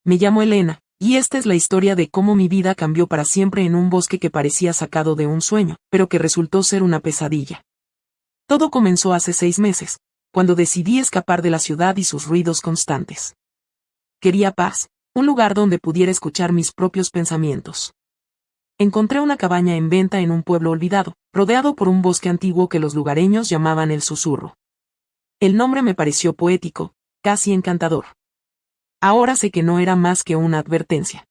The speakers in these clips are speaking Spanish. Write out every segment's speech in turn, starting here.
Me llamo Elena, y esta es la historia de cómo mi vida cambió para siempre en un bosque que parecía sacado de un sueño, pero que resultó ser una pesadilla. Todo comenzó hace 6 meses, cuando decidí escapar de la ciudad y sus ruidos constantes. Quería paz, un lugar donde pudiera escuchar mis propios pensamientos. Encontré una cabaña en venta en un pueblo olvidado, rodeado por un bosque antiguo que los lugareños llamaban El Susurro. El nombre me pareció poético, casi encantador. Ahora sé que no era más que una advertencia.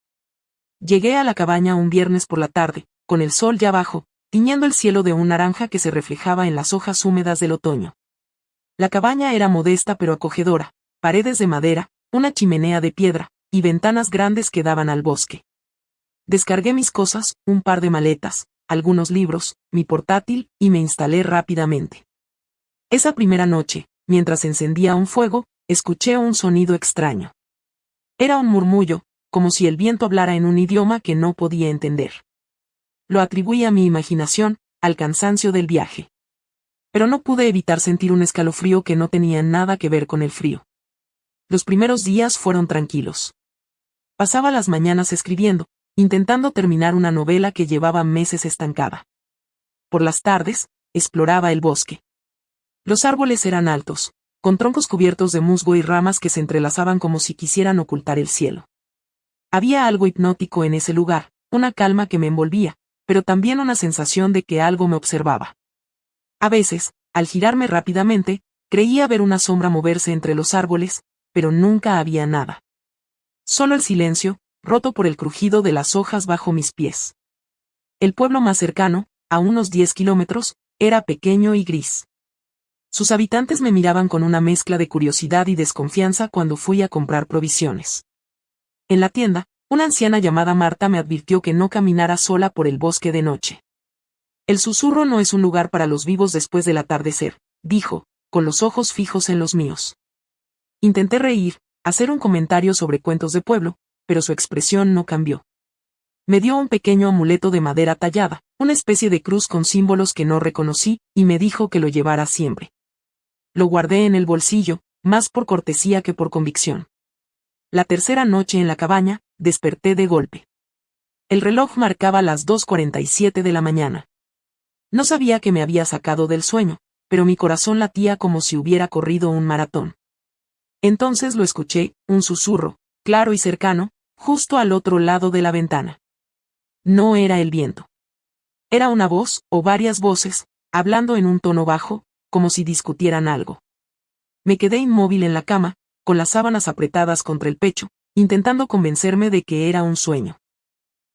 Llegué a la cabaña un viernes por la tarde, con el sol ya bajo, tiñendo el cielo de un naranja que se reflejaba en las hojas húmedas del otoño. La cabaña era modesta pero acogedora, paredes de madera, una chimenea de piedra, y ventanas grandes que daban al bosque. Descargué mis cosas, un par de maletas, algunos libros, mi portátil, y me instalé rápidamente. Esa primera noche, mientras encendía un fuego, escuché un sonido extraño. Era un murmullo, como si el viento hablara en un idioma que no podía entender. Lo atribuí a mi imaginación, al cansancio del viaje. Pero no pude evitar sentir un escalofrío que no tenía nada que ver con el frío. Los primeros días fueron tranquilos. Pasaba las mañanas escribiendo, intentando terminar una novela que llevaba meses estancada. Por las tardes, exploraba el bosque. Los árboles eran altos, con troncos cubiertos de musgo y ramas que se entrelazaban como si quisieran ocultar el cielo. Había algo hipnótico en ese lugar, una calma que me envolvía, pero también una sensación de que algo me observaba. A veces, al girarme rápidamente, creía ver una sombra moverse entre los árboles, pero nunca había nada. Solo el silencio, roto por el crujido de las hojas bajo mis pies. El pueblo más cercano, a unos 10 kilómetros, era pequeño y gris. Sus habitantes me miraban con una mezcla de curiosidad y desconfianza cuando fui a comprar provisiones. En la tienda, una anciana llamada Marta me advirtió que no caminara sola por el bosque de noche. El susurro no es un lugar para los vivos después del atardecer, dijo, con los ojos fijos en los míos. Intenté reír, hacer un comentario sobre cuentos de pueblo, pero su expresión no cambió. Me dio un pequeño amuleto de madera tallada, una especie de cruz con símbolos que no reconocí, y me dijo que lo llevara siempre. Lo guardé en el bolsillo, más por cortesía que por convicción. La tercera noche en la cabaña, desperté de golpe. El reloj marcaba las 2:47 de la mañana. No sabía que me había sacado del sueño, pero mi corazón latía como si hubiera corrido un maratón. Entonces lo escuché, un susurro, claro y cercano, justo al otro lado de la ventana. No era el viento. Era una voz, o varias voces, hablando en un tono bajo, como si discutieran algo. Me quedé inmóvil en la cama, con las sábanas apretadas contra el pecho, intentando convencerme de que era un sueño.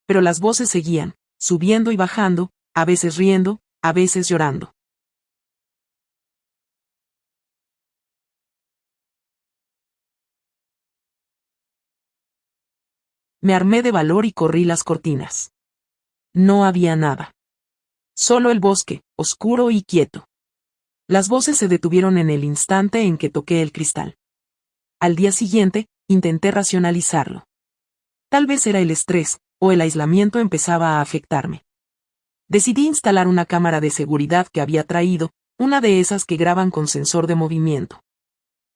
Pero las voces seguían, subiendo y bajando, a veces riendo, a veces llorando. Me armé de valor y corrí las cortinas. No había nada. Solo el bosque, oscuro y quieto. Las voces se detuvieron en el instante en que toqué el cristal. Al día siguiente, intenté racionalizarlo. Tal vez era el estrés, o el aislamiento empezaba a afectarme. Decidí instalar una cámara de seguridad que había traído, una de esas que graban con sensor de movimiento.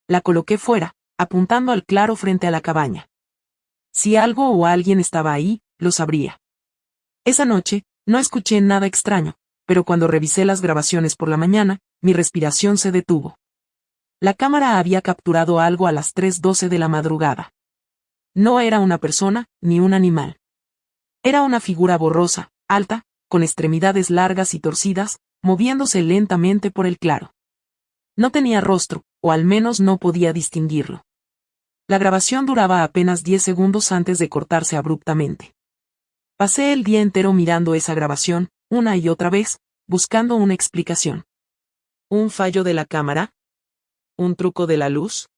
La coloqué fuera, apuntando al claro frente a la cabaña. Si algo o alguien estaba ahí, lo sabría. Esa noche, no escuché nada extraño, pero cuando revisé las grabaciones por la mañana, mi respiración se detuvo. La cámara había capturado algo a las 3:12 de la madrugada. No era una persona, ni un animal. Era una figura borrosa, alta, con extremidades largas y torcidas, moviéndose lentamente por el claro. No tenía rostro, o al menos no podía distinguirlo. La grabación duraba apenas 10 segundos antes de cortarse abruptamente. Pasé el día entero mirando esa grabación, una y otra vez, buscando una explicación. ¿Un fallo de la cámara? ¿Un truco de la luz?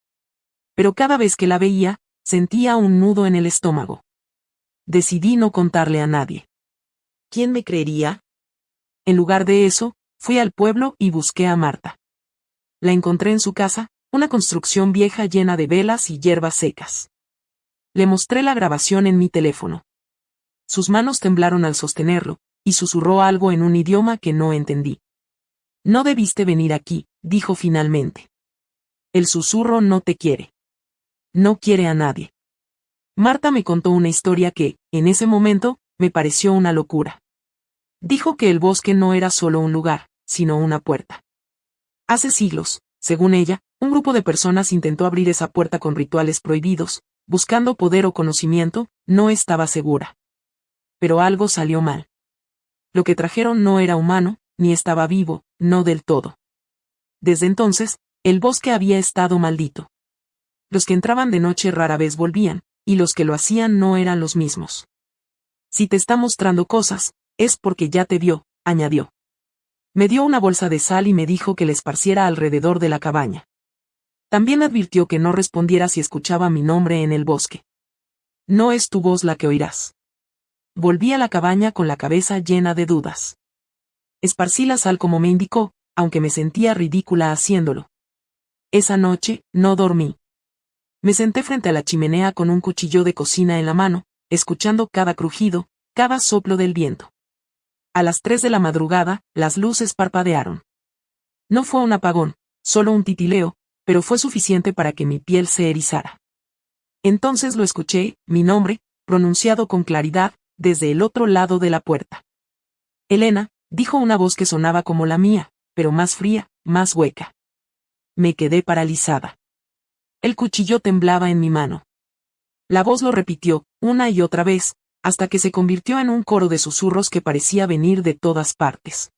Pero cada vez que la veía, sentía un nudo en el estómago. Decidí no contarle a nadie. ¿Quién me creería? En lugar de eso, fui al pueblo y busqué a Marta. La encontré en su casa, una construcción vieja llena de velas y hierbas secas. Le mostré la grabación en mi teléfono. Sus manos temblaron al sostenerlo, y susurró algo en un idioma que no entendí. No debiste venir aquí, dijo finalmente. El susurro no te quiere. No quiere a nadie. Marta me contó una historia que, en ese momento, me pareció una locura. Dijo que el bosque no era solo un lugar, sino una puerta. Hace siglos, según ella, un grupo de personas intentó abrir esa puerta con rituales prohibidos, buscando poder o conocimiento, no estaba segura. Pero algo salió mal. Lo que trajeron no era humano, ni estaba vivo, no del todo. Desde entonces, el bosque había estado maldito. Los que entraban de noche rara vez volvían, y los que lo hacían no eran los mismos. Si te está mostrando cosas, es porque ya te vio, añadió. Me dio una bolsa de sal y me dijo que la esparciera alrededor de la cabaña. También advirtió que no respondiera si escuchaba mi nombre en el bosque. No es tu voz la que oirás. Volví a la cabaña con la cabeza llena de dudas. Esparcí la sal como me indicó, aunque me sentía ridícula haciéndolo. Esa noche, no dormí. Me senté frente a la chimenea con un cuchillo de cocina en la mano, escuchando cada crujido, cada soplo del viento. A las 3 de la madrugada, las luces parpadearon. No fue un apagón, solo un titileo, pero fue suficiente para que mi piel se erizara. Entonces lo escuché, mi nombre, pronunciado con claridad, desde el otro lado de la puerta. Elena, dijo una voz que sonaba como la mía, pero más fría, más hueca. Me quedé paralizada. El cuchillo temblaba en mi mano. La voz lo repitió, una y otra vez, hasta que se convirtió en un coro de susurros que parecía venir de todas partes.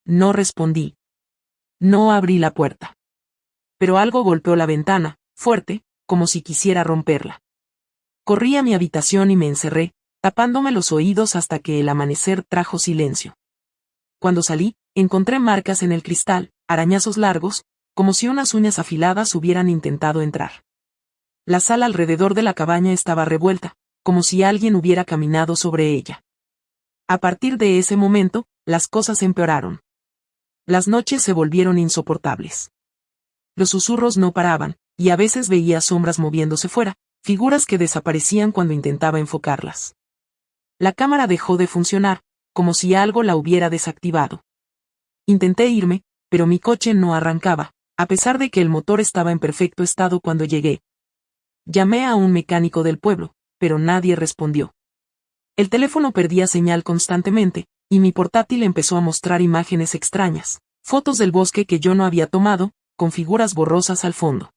No respondí. No abrí la puerta. Pero algo golpeó la ventana, fuerte, como si quisiera romperla. Corrí a mi habitación y me encerré, tapándome los oídos hasta que el amanecer trajo silencio. Cuando salí, encontré marcas en el cristal, arañazos largos, como si unas uñas afiladas hubieran intentado entrar. La sala alrededor de la cabaña estaba revuelta, como si alguien hubiera caminado sobre ella. A partir de ese momento, las cosas empeoraron. Las noches se volvieron insoportables. Los susurros no paraban, y a veces veía sombras moviéndose fuera, figuras que desaparecían cuando intentaba enfocarlas. La cámara dejó de funcionar, como si algo la hubiera desactivado. Intenté irme, pero mi coche no arrancaba, a pesar de que el motor estaba en perfecto estado cuando llegué. Llamé a un mecánico del pueblo, pero nadie respondió. El teléfono perdía señal constantemente, y mi portátil empezó a mostrar imágenes extrañas, fotos del bosque que yo no había tomado, con figuras borrosas al fondo.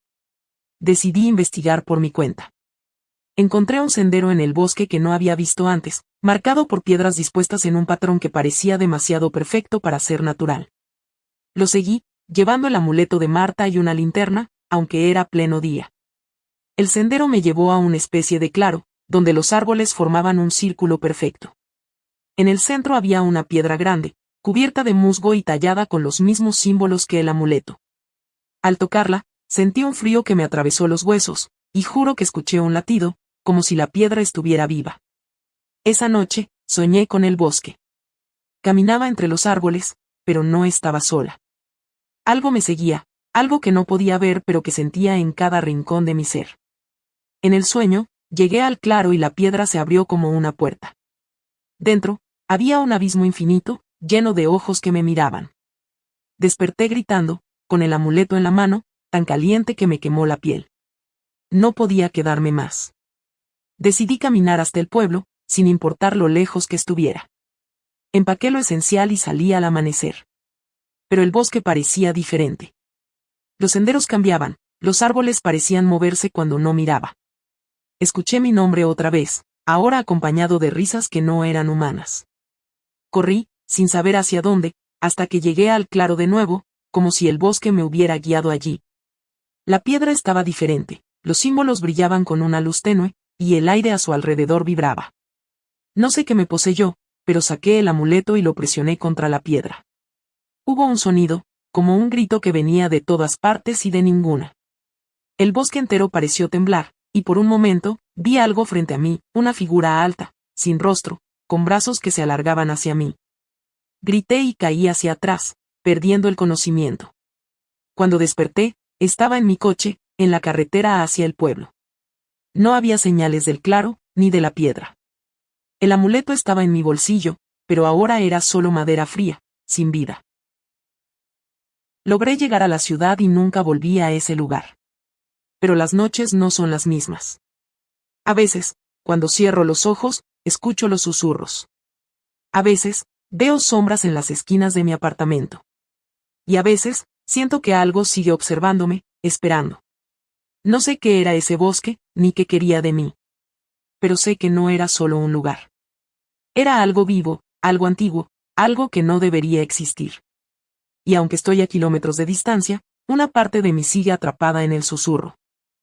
Decidí investigar por mi cuenta. Encontré un sendero en el bosque que no había visto antes, marcado por piedras dispuestas en un patrón que parecía demasiado perfecto para ser natural. Lo seguí, llevando el amuleto de Marta y una linterna, aunque era pleno día. El sendero me llevó a una especie de claro, donde los árboles formaban un círculo perfecto. En el centro había una piedra grande, cubierta de musgo y tallada con los mismos símbolos que el amuleto. Al tocarla, sentí un frío que me atravesó los huesos, y juro que escuché un latido, como si la piedra estuviera viva. Esa noche, soñé con el bosque. Caminaba entre los árboles, pero no estaba sola. Algo me seguía, algo que no podía ver pero que sentía en cada rincón de mi ser. En el sueño, llegué al claro y la piedra se abrió como una puerta. Dentro, había un abismo infinito, lleno de ojos que me miraban. Desperté gritando, con el amuleto en la mano, tan caliente que me quemó la piel. No podía quedarme más. Decidí caminar hasta el pueblo, sin importar lo lejos que estuviera. Empaqué lo esencial y salí al amanecer. Pero el bosque parecía diferente. Los senderos cambiaban, los árboles parecían moverse cuando no miraba. Escuché mi nombre otra vez, ahora acompañado de risas que no eran humanas. Corrí, sin saber hacia dónde, hasta que llegué al claro de nuevo, como si el bosque me hubiera guiado allí. La piedra estaba diferente, los símbolos brillaban con una luz tenue, y el aire a su alrededor vibraba. No sé qué me poseyó, pero saqué el amuleto y lo presioné contra la piedra. Hubo un sonido, como un grito que venía de todas partes y de ninguna. El bosque entero pareció temblar, y por un momento, vi algo frente a mí, una figura alta, sin rostro, con brazos que se alargaban hacia mí. Grité y caí hacia atrás, perdiendo el conocimiento. Cuando desperté, estaba en mi coche, en la carretera hacia el pueblo. No había señales del claro, ni de la piedra. El amuleto estaba en mi bolsillo, pero ahora era solo madera fría, sin vida. Logré llegar a la ciudad y nunca volví a ese lugar. Pero las noches no son las mismas. A veces, cuando cierro los ojos, escucho los susurros. A veces, veo sombras en las esquinas de mi apartamento. Y a veces, siento que algo sigue observándome, esperando. No sé qué era ese bosque, ni qué quería de mí. Pero sé que no era solo un lugar. Era algo vivo, algo antiguo, algo que no debería existir. Y aunque estoy a kilómetros de distancia, una parte de mí sigue atrapada en el susurro.